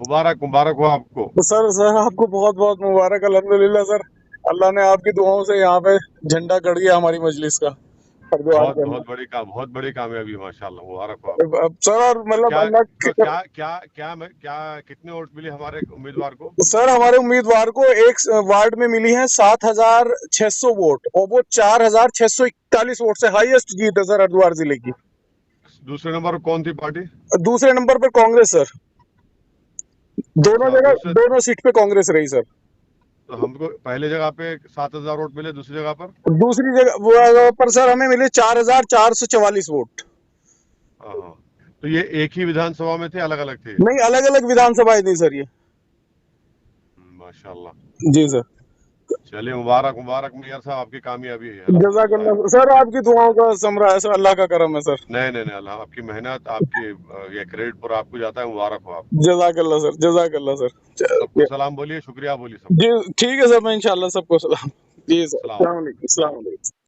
मुबारक मुबारक हो आपको। तो सर आपको बहुत बहुत मुबारक, अल्हम्दुलिल्लाह सर। अल्लाह ने आपकी दुआओं से यहाँ पे झंडा गड़ गया हमारी मजलिस का हरिद्वार बहुत के बहुत अंदर। बड़ी काम, बहुत बड़ी कामयाबी, माशाल्लाह, मुबारक हो आपको। अब सर और तो मतलब क्या अल्लाह तो की, क्या क्या क्या मैं क्या कितने वोट मिले हमारे उम्मीदवार को? सर हमारे उम्मीदवार को एक वार्ड में मिली है 7,600 वोट, और वो 4,641 वोट से हाईएस्ट जीत है सर हरिद्वार जिले की। दूसरे नंबर पर कौन थी पार्टी? दूसरे नंबर पर कांग्रेस सर। दोनों अच्छा, जगह दूसरे। दोनों सीट पे कांग्रेस रही सर। तो हमको पहले जगह पे 7,000 वोट मिले, दूसरी जगह पर? दूसरी जगह पर सर हमें मिले 4,444 वोट। हाँ हाँ। तो ये एक ही विधानसभा में थे, अलग अलग थे? नहीं, अलग अलग विधानसभाएं थी सर ये। माशाल्लाह। जी सर। चलिए, मुबारक मुबारक मियां साहब, आपकी कामयाबी है, अल्हम्दुलिल्लाह। जजाकल्ला सर, आपकी दुआओं का समरा है सर, अल्लाह का करम है सर। नहीं नहीं नहीं, अल्लाह आपकी मेहनत, आपकी ये क्रेडिट पूरा आपको जाता है, मुबारक हो आपको। जजाकल्ला सर, जजाकल्ला सर। सबको सलाम बोलिए, शुक्रिया बोलिए सबको। जी ठीक है सर, मैं इंशाल्लाह सबको सलाम। जी सर, सलाम अस्सलाम अलैकुम, वालेकुम, सलाम। अस्सलाम वालेकुम।